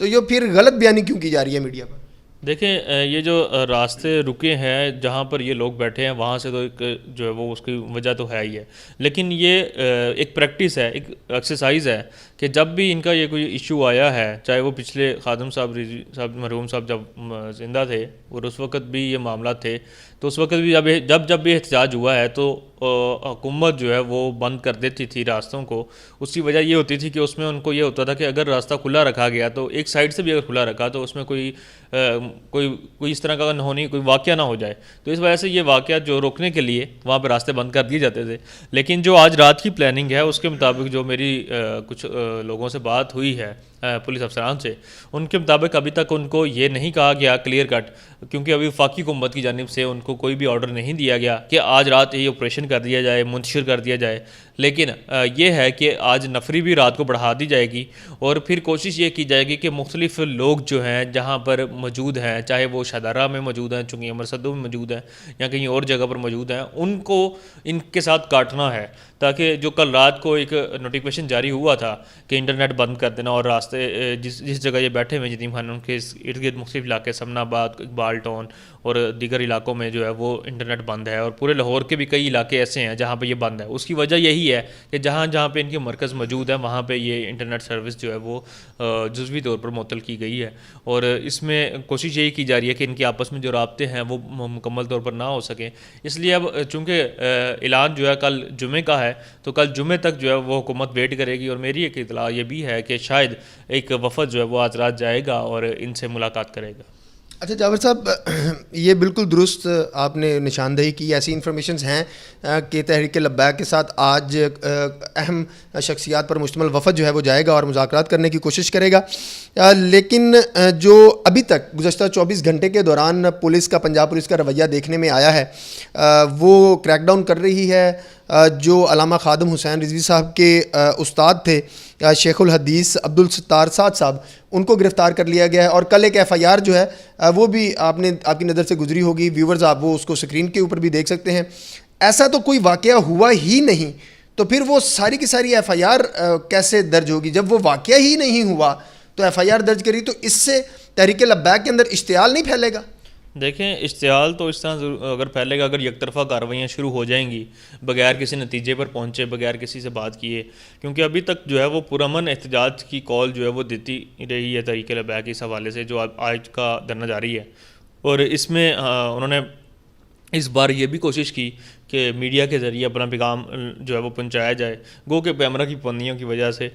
تو یہ پھر غلط بیانی کیوں کی جا رہی ہے میڈیا پر؟ دیکھیں یہ جو راستے رکے ہیں جہاں پر یہ لوگ بیٹھے ہیں وہاں سے تو ایک جو ہے وہ اس کی وجہ تو ہے ہی ہے، لیکن یہ ایک پریکٹس ہے، ایک ایکسرسائز ہے کہ جب بھی ان کا یہ کوئی ایشو آیا ہے، چاہے وہ پچھلے خادم صاحب رضوی صاحب مرحوم صاحب جب زندہ تھے اور اس وقت بھی یہ معاملات تھے، تو اس وقت بھی جب بھی احتجاج ہوا ہے تو حکومت جو ہے وہ بند کر دیتی تھی راستوں کو. اس کی وجہ یہ ہوتی تھی کہ اس میں ان کو یہ ہوتا تھا کہ اگر راستہ کھلا رکھا گیا تو ایک سائڈ سے بھی اگر کھلا رکھا تو اس میں کوئی اس طرح کا کوئی واقعہ نہ ہو جائے. تو اس وجہ سے یہ واقعہ جو روکنے کے لیے وہاں پہ راستے بند کر دیے جاتے تھے. لیکن جو آج رات کی پلاننگ ہے اس کے مطابق جو میری کچھ لوگوں سے بات ہوئی ہے پولیس افسران سے، ان کے مطابق ابھی تک ان کو یہ نہیں کہا گیا کلیئر کٹ، کیونکہ ابھی وفاقی حکومت کی جانب سے ان کو کوئی بھی آرڈر نہیں دیا گیا کہ آج رات یہ آپریشن کر دیا جائے، منتشر کر دیا جائے. لیکن یہ ہے کہ آج نفری بھی رات کو بڑھا دی جائے گی اور پھر کوشش یہ کی جائے گی کہ مختلف لوگ جو ہیں جہاں پر موجود ہیں، چاہے وہ شہدارہ میں موجود ہیں، چونکہ امر صدو میں موجود ہیں یا کہیں اور جگہ پر موجود ہیں، ان کو ان کے ساتھ کاٹنا ہے، تاکہ جو کل رات کو ایک نوٹیفیکیشن جاری ہوا تھا کہ انٹرنیٹ بند کر دینا اور راستے جس جگہ یہ بیٹھے ہوئے یتیم خانوں کے ارد گرد مختلف علاقے سمنا آباد، اقبال ٹاؤن اور دیگر علاقوں میں جو ہے وہ انٹرنیٹ بند ہے، اور پورے لاہور کے بھی کئی علاقے ایسے ہیں جہاں پہ یہ بند ہے. اس کی وجہ یہی ہے کہ جہاں پہ ان کے مرکز موجود ہے وہاں پہ یہ انٹرنیٹ سروس جو ہے وہ جزوی طور پر معطل کی گئی ہے. اور اس میں کوشش یہی کی جا رہی ہے کہ ان کے آپس میں جو رابطے ہیں وہ مکمل طور پر نہ ہو سکیں. اس لیے اب چونکہ اعلان جو ہے کل جمعے کا ہے تو کل جمعے تک جو ہے وہ حکومت ویٹ کرے گی، اور میری ایک اطلاع یہ بھی ہے کہ شاید ایک وفد جو ہے وہ آج رات جائے گا اور ان سے ملاقات کرے گا. اچھا جابر صاحب، یہ بالکل درست آپ نے نشاندہی کی. ایسی انفارمیشنز ہیں کہ تحریک لبیک کے ساتھ آج اہم شخصیات پر مشتمل وفد جو ہے وہ جائے گا اور مذاکرات کرنے کی کوشش کرے گا. لیکن جو ابھی تک گزشتہ 24 گھنٹے کے دوران پولیس کا، پنجاب پولیس کا رویہ دیکھنے میں آیا ہے، وہ کریک ڈاؤن کر رہی ہے. جو علامہ خادم حسین رضوی صاحب کے استاد تھے شیخ الحدیث عبدالستار سعد صاحب، ان کو گرفتار کر لیا گیا ہے. اور کل ایک ایف آئی آر جو ہے وہ بھی آپ کی نظر سے گزری ہوگی، ویورز آپ وہ اس کو اسکرین کے اوپر بھی دیکھ سکتے ہیں. ایسا تو کوئی واقعہ ہوا ہی نہیں، تو پھر وہ ساری کی ساری ایف آئی آر کیسے درج ہوگی؟ جب وہ واقعہ ہی نہیں ہوا تو ایف آئی آر درج کری، تو اس سے تحریک لبیک کے اندر اشتعال نہیں پھیلے گا؟ دیکھیں اشتعال تو اس طرح اگر پھیلے گا اگر یک طرفہ کارروائیاں شروع ہو جائیں گی بغیر کسی نتیجے پر پہنچے، بغیر کسی سے بات کیے، کیونکہ ابھی تک جو ہے وہ پرامن احتجاج کی کال جو ہے وہ دیتی رہی ہے تحریک لبیک اس حوالے سے، جو آج کا دھرنا جاری ہے. اور اس میں انہوں نے اس بار یہ بھی کوشش کی کہ میڈیا کے ذریعے اپنا پیغام جو ہے وہ پہنچایا جائے. گو کہ کیمرہ کی پابندیوں کی وجہ سے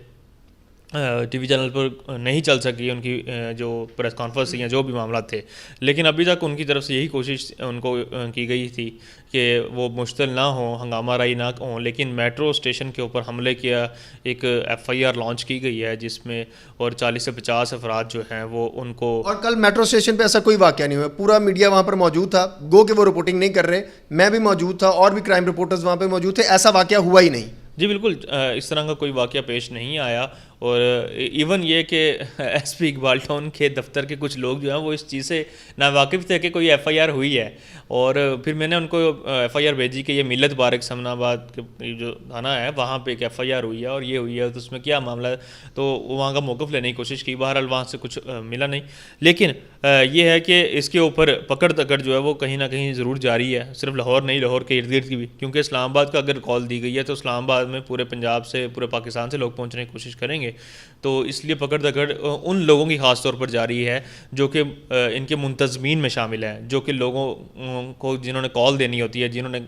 ٹی وی چینل پر نہیں چل سکی ان کی جو پریس کانفرنس یا جو بھی معاملات تھے. لیکن ابھی تک ان کی طرف سے یہی کوشش ان کو کی گئی تھی کہ وہ مشتعل نہ ہوں، ہنگامہ آرائی نہ ہوں. لیکن میٹرو اسٹیشن کے اوپر حملے کیا ایک ایف آئی آر لانچ کی گئی ہے جس میں اور 40 سے 50 افراد جو ہیں وہ ان کو، اور کل میٹرو اسٹیشن پہ ایسا کوئی واقعہ نہیں ہوا، پورا میڈیا وہاں پر موجود تھا. گو کہ وہ رپورٹنگ نہیں کر رہے، میں بھی موجود تھا اور بھی کرائم رپورٹرز وہاں پہ موجود تھے، ایسا واقعہ ہوا ہی نہیں. جی بالکل اس طرح کا کوئی واقعہ پیش نہیں آیا. اور ایون یہ کہ ایس پی اقبال ٹاؤن کے دفتر کے کچھ لوگ جو ہیں وہ اس چیز سے ناواقف تھے کہ کوئی ایف آئی آر ہوئی ہے. اور پھر میں نے ان کو ایف آئی آر بھیجی کہ یہ ملت بارک سمنا آباد کے جو تھانہ ہے وہاں پہ ایک ایف آئی آر ہوئی ہے اور یہ ہوئی ہے، تو اس میں کیا معاملہ ہے. تو وہاں کا موقف لینے کی کوشش کی، بہرحال وہاں سے کچھ ملا نہیں. لیکن یہ ہے کہ اس کے اوپر پکڑ دکڑ جو ہے وہ کہیں نہ کہیں ضرور جاری ہے، صرف لاہور نہیں، لاہور کے ارد گرد کی بھی، کیونکہ اسلام آباد کا اگر کال دی گئی ہے تو اسلام آباد میں پورے پنجاب سے، پورے پاکستان سے لوگ پہنچنے کی کوشش کریں گے. تو اس لیے پکڑ دکڑ ان لوگوں کی خاص طور پر جاری ہے جو کہ ان کے منتظمین میں شامل ہیں، جو کہ لوگوں کو جنہوں نے کال دینی ہوتی ہے، جنہوں نے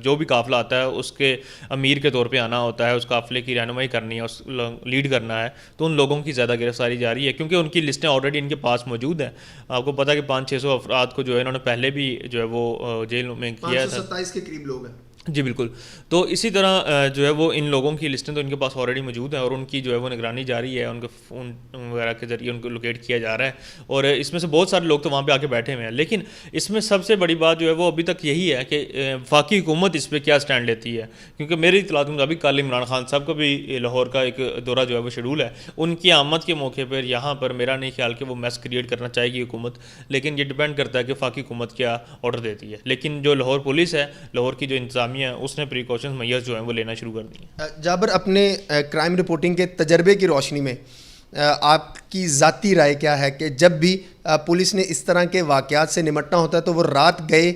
جو بھی قافلہ آتا ہے اس کے امیر کے طور پہ آنا ہوتا ہے، اس قافلے کی رہنمائی کرنی ہے، اس لیڈ کرنا ہے. تو ان لوگوں کی زیادہ گرفتاری جاری ہے کیونکہ ان کی لسٹیں آلریڈی ان کے پاس موجود ہیں. آپ کو پتہ ہے کہ 500-600 افراد کو جو ہے انہوں نے پہلے بھی جو ہے وہ جیل میں کیا تھا. 527 کے قریب لوگ ہیں. جی بالکل. تو اسی طرح جو ہے وہ ان لوگوں کی لسٹیں تو ان کے پاس آلریڈی موجود ہیں اور ان کی جو ہے وہ نگرانی جاری ہے، ان کے فون وغیرہ کے ذریعے ان کو لوکیٹ کیا جا رہا ہے. اور اس میں سے بہت سارے لوگ تو وہاں پہ آ کے بیٹھے ہوئے ہیں. لیکن اس میں سب سے بڑی بات جو ہے وہ ابھی تک یہی ہے کہ وفاقی حکومت اس پہ کیا سٹینڈ لیتی ہے، کیونکہ میری اطلاعات کے مطابق کل عمران خان صاحب کا بھی لاہور کا ایک دورہ جو ہے وہ شیڈول ہے. ان کی آمد کے موقع پر یہاں پر میرا نہیں خیال کہ وہ میس کریٹ کرنا چاہے گی حکومت، لیکن یہ ڈیپینڈ کرتا ہے کہ وفاقی حکومت کیا آرڈر دیتی ہے. لیکن جو لاہور پولیس ہے، لاہور کی جو انتظامیہ ہے، اس نے میئرز جو ہیں وہ لینا شروع کر دی ہیں. جابر، اپنے کرائم رپورٹنگ کے تجربے کی روشنی میں آپ کی ذاتی رائے کیا ہے کہ جب بھی پولیس نے اس طرح کے واقعات سے نمٹنا ہوتا ہے تو وہ رات گئے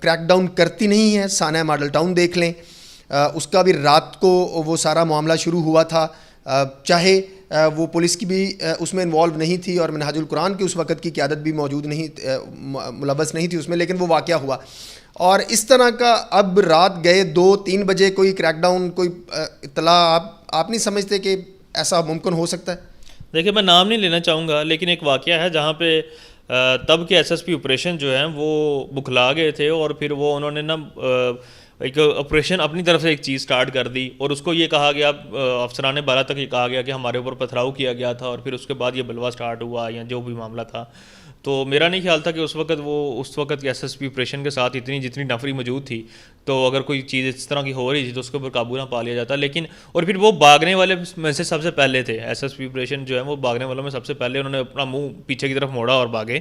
کریک ڈاؤن کرتی نہیں ہے؟ سانحہ ماڈل ٹاؤن دیکھ لیں، اس کا بھی رات کو وہ سارا معاملہ شروع ہوا تھا، چاہے وہ پولیس کی بھی اس میں انوالو نہیں تھی اور منہاج القرآن کی اس وقت کی قیادت بھی موجود نہیں، ملوث نہیں تھی اس میں، لیکن وہ واقعہ ہوا. اور اس طرح کا اب رات گئے 2-3 بجے کوئی کریک ڈاؤن، کوئی اطلاع آپ نہیں سمجھتے کہ ایسا ممکن ہو سکتا ہے؟ دیکھیں میں نام نہیں لینا چاہوں گا، لیکن ایک واقعہ ہے جہاں پہ تب کے ایس ایس پی آپریشن جو ہیں وہ بکھلا گئے تھے، اور پھر وہ انہوں نے نا ایک آپریشن اپنی طرف سے ایک چیز سٹارٹ کر دی، اور اس کو یہ کہا گیا، افسران بالا تک یہ کہا گیا کہ ہمارے اوپر پتھراؤ کیا گیا تھا، اور پھر اس کے بعد یہ بلوہ سٹارٹ ہوا یا جو بھی معاملہ تھا. تو میرا نہیں خیال تھا کہ اس وقت کے ایس ایس پی آپریشن کے ساتھ جتنی نفری موجود تھی، تو اگر کوئی چیز اس طرح کی ہو رہی تھی تو اس کے اوپر قابو نہ پا لیا جاتا. لیکن اور پھر وہ بھاگنے والے میں سے سب سے پہلے تھے، ایس ایس پی آپریشن جو ہے وہ بھاگنے والوں میں سب سے پہلے انہوں نے اپنا منہ پیچھے کی طرف موڑا اور بھاگے.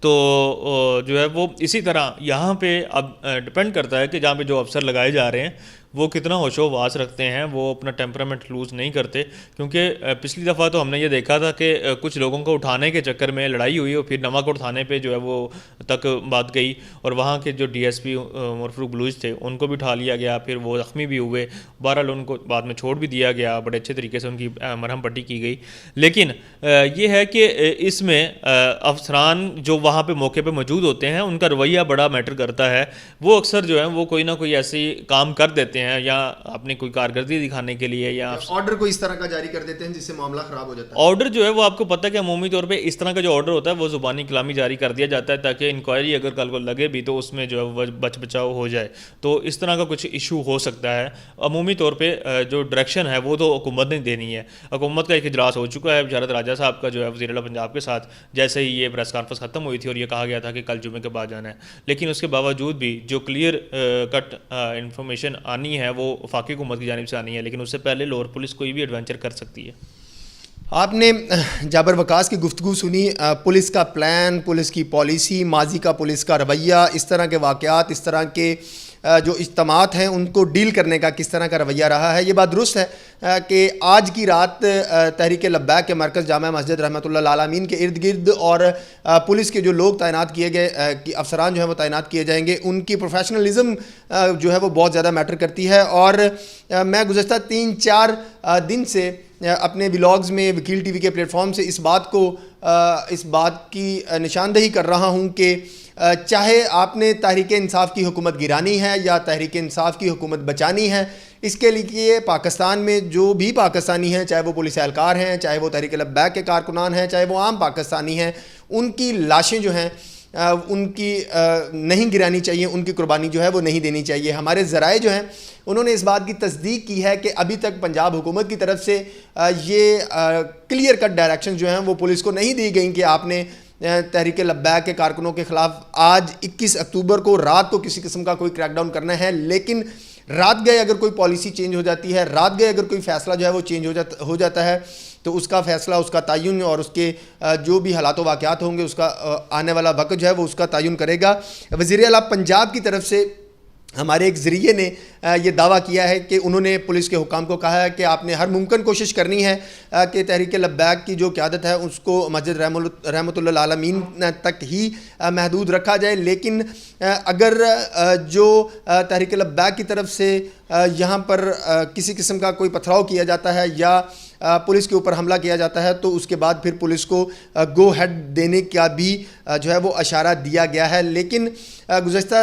تو جو ہے وہ اسی طرح یہاں پہ اب ڈپینڈ کرتا ہے کہ جہاں پہ جو افسر لگائے جا رہے ہیں وہ کتنا ہوش و واس رکھتے ہیں، وہ اپنا ٹیمپرامنٹ لوز نہیں کرتے. کیونکہ پچھلی دفعہ تو ہم نے یہ دیکھا تھا کہ کچھ لوگوں کو اٹھانے کے چکر میں لڑائی ہوئی اور پھر نواکوٹ تھانے پہ جو ہے وہ تک بات گئی، اور وہاں کے جو ڈی ایس پی عمر فاروق بلوچ تھے ان کو بھی اٹھا لیا گیا، پھر وہ زخمی بھی ہوئے، بہرحال ان کو بعد میں چھوڑ بھی دیا گیا، بڑے اچھے طریقے سے ان کی مرہم پٹی کی گئی. لیکن یہ ہے کہ اس میں افسران جو وہاں پہ موقع پہ موجود ہوتے ہیں ان کا رویہ بڑا میٹر کرتا ہے. وہ اکثر جو ہے وہ کوئی نہ کوئی ایسی کام کر دیتے ہیں یا اپنی کوئی کارکردگی دکھانے کے لیے، یا آرڈر کو اس طرح کا جاری کر دیتے ہیں جس سے معاملہ خراب ہو جاتا ہے. آرڈر جو ہے وہ آپ کو پتہ ہے کہ عمومی طور پہ اس طرح کا جو آرڈر ہوتا ہے وہ زبانی کلامی جاری کر دیا جاتا ہے تاکہ انکوائری اگر کل کو لگے بھی تو اس میں جو ہے وہ بچ بچاؤ ہو جائے. تو اس طرح کا کچھ ایشو ہو سکتا ہے. عمومی طور پہ جو ڈائریکشن ہے وہ تو حکومت نے دینی ہے. حکومت کا ایک اجلاس ہو چکا ہے بشارت راجہ صاحب کا جو ہے وزیر اعلیٰ پنجاب کے ساتھ، جیسے ہی یہ پریس کانفرنس ختم ہوئی تھی اور یہ کہا گیا تھا کہ کل جمعے کے بعد جانا ہے. لیکن اس کے باوجود بھی جو کلیئر کٹ انفارمیشن آنی ہے وہ وفاقی حکومت کی جانب سے آنی ہے، لیکن اس سے پہلے لاہور پولیس کوئی بھی ایڈونچر کر سکتی ہے. آپ نے جابر وقاص کی گفتگو سنی، پولیس کا پلان، پولیس کی پالیسی، ماضی کا پولیس کا رویہ، اس طرح کے واقعات، اس طرح کے جو اجتماعات ہیں ان کو ڈیل کرنے کا کس طرح کا رویہ رہا ہے. یہ بات درست ہے کہ آج کی رات تحریک لبیک کے مرکز جامع مسجد رحمۃ اللہ العالمین کے ارد گرد اور پولیس کے جو لوگ تعینات کیے گئے، افسران جو ہیں وہ تعینات کیے جائیں گے، ان کی پروفیشنلزم جو ہے وہ بہت زیادہ میٹر کرتی ہے. اور میں گزشتہ 3-4 دن سے اپنے ولاگز میں وکیل ٹی وی کے پلیٹ فارم سے اس بات کی نشاندہی کر رہا ہوں کہ چاہے آپ نے تحریک انصاف کی حکومت گرانی ہے یا تحریک انصاف کی حکومت بچانی ہے، اس کے لیے پاکستان میں جو بھی پاکستانی ہیں، چاہے وہ پولیس اہلکار ہیں، چاہے وہ تحریک لبیک کے کارکنان ہیں، چاہے وہ عام پاکستانی ہیں، ان کی لاشیں جو ہیں ان کی نہیں گرانی چاہیے، ان کی قربانی جو ہے وہ نہیں دینی چاہیے. ہمارے ذرائع جو ہیں انہوں نے اس بات کی تصدیق کی ہے کہ ابھی تک پنجاب حکومت کی طرف سے یہ کلیئر کٹ ڈائریکشن جو ہیں وہ پولیس کو نہیں دی گئیں کہ آپ نے تحریک لبیک کے کارکنوں کے خلاف آج 21 اکتوبر کو رات کو کسی قسم کا کوئی کریک ڈاؤن کرنا ہے. لیکن رات گئے اگر کوئی پالیسی چینج ہو جاتی ہے، رات گئے اگر کوئی فیصلہ جو ہے وہ چینج ہو جاتا ہے تو اس کا فیصلہ، اس کا تعین اور اس کے جو بھی حالات و واقعات ہوں گے اس کا آنے والا وقت جو ہے وہ اس کا تعین کرے گا. وزیر اعلیٰ پنجاب کی طرف سے ہمارے ایک ذریعے نے یہ دعویٰ کیا ہے کہ انہوں نے پولیس کے حکام کو کہا ہے کہ آپ نے ہر ممکن کوشش کرنی ہے کہ تحریک لبیک کی جو قیادت ہے اس کو مسجد رحمۃ اللہ العالمین تک ہی محدود رکھا جائے. لیکن اگر جو تحریک لبیک کی طرف سے یہاں پر کسی قسم کا کوئی پتھراؤ کیا جاتا ہے یا پولیس کے اوپر حملہ کیا جاتا ہے تو اس کے بعد پھر پولیس کو گو ہیڈ دینے کا بھی جو ہے وہ اشارہ دیا گیا ہے. لیکن گزشتہ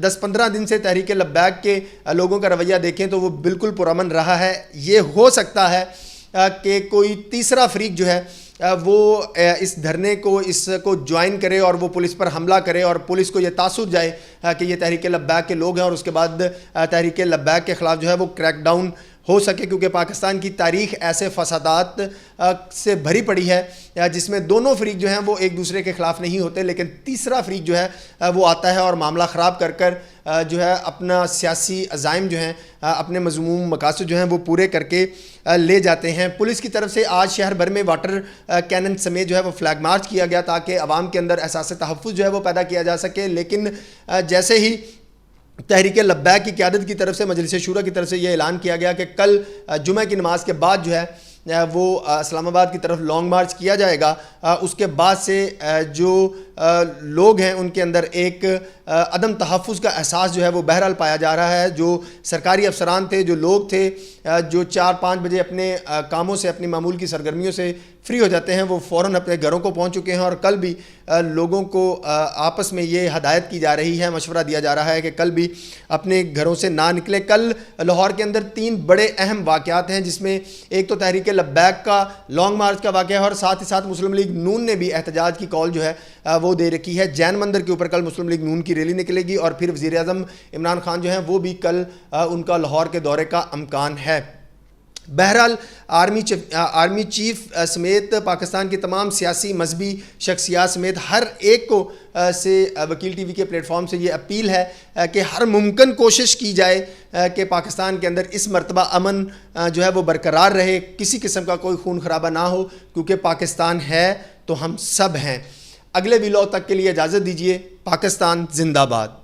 10-15 دن سے تحریک لبیک کے لوگوں کا رویہ دیکھیں تو وہ بالکل پرامن رہا ہے. یہ ہو سکتا ہے کہ کوئی تیسرا فریق جو ہے وہ اس دھرنے کو اس کو جوائن کرے اور وہ پولیس پر حملہ کرے اور پولیس کو یہ تاثر جائے کہ یہ تحریک لبیک کے لوگ ہیں، اور اس کے بعد تحریک لبیک کے خلاف جو ہے وہ کریک ڈاؤن ہو سکے. کیونکہ پاکستان کی تاریخ ایسے فسادات سے بھری پڑی ہے جس میں دونوں فریق جو ہیں وہ ایک دوسرے کے خلاف نہیں ہوتے، لیکن تیسرا فریق جو ہے وہ آتا ہے اور معاملہ خراب کر جو ہے اپنا سیاسی عزائم جو ہیں، اپنے مذموم مقاصد جو ہیں وہ پورے کر کے لے جاتے ہیں. پولیس کی طرف سے آج شہر بھر میں واٹر کینن سمیت جو ہے وہ فلیگ مارچ کیا گیا تاکہ عوام کے اندر احساس تحفظ جو ہے وہ پیدا کیا جا سکے. لیکن جیسے ہی تحریک لبیک کی قیادت کی طرف سے، مجلس شورا کی طرف سے یہ اعلان کیا گیا کہ کل جمعہ کی نماز کے بعد جو ہے وہ اسلام آباد کی طرف لانگ مارچ کیا جائے گا، اس کے بعد سے جو لوگ ہیں ان کے اندر ایک عدم تحفظ کا احساس جو ہے وہ بہرحال پایا جا رہا ہے. جو سرکاری افسران تھے، جو لوگ تھے جو 4-5 بجے اپنے کاموں سے، اپنی معمول کی سرگرمیوں سے فری ہو جاتے ہیں، وہ فوراً اپنے گھروں کو پہنچ چکے ہیں. اور کل بھی لوگوں کو آپس میں یہ ہدایت کی جا رہی ہے، مشورہ دیا جا رہا ہے کہ کل بھی اپنے گھروں سے نہ نکلے. کل لاہور کے اندر 3 بڑے اہم واقعات ہیں، جس میں ایک تو تحریک لبیک کا لانگ مارچ کا واقعہ ہے، اور ساتھ ہی ساتھ مسلم لیگ نون نے بھی احتجاج کی کال جو ہے وہ دے رکھی ہے. جین مندر کے اوپر کل مسلم لیگ نون کی ریلی نکلے گی، اور پھر وزیر اعظم عمران خان جو ہیں وہ بھی کل ان کا لاہور کے دورے کا امکان ہے. بہرحال آرمی چیف سمیت پاکستان کی تمام سیاسی مذہبی شخصیات سمیت ہر ایک کو سے وکیل ٹی وی کے پلیٹ فارم سے یہ اپیل ہے کہ ہر ممکن کوشش کی جائے کہ پاکستان کے اندر اس مرتبہ امن جو ہے وہ برقرار رہے، کسی قسم کا کوئی خون خرابہ نہ ہو، کیونکہ پاکستان ہے تو ہم سب ہیں. اگلے ویلاگ تک کے لیے اجازت دیجیے. پاکستان زندہ باد.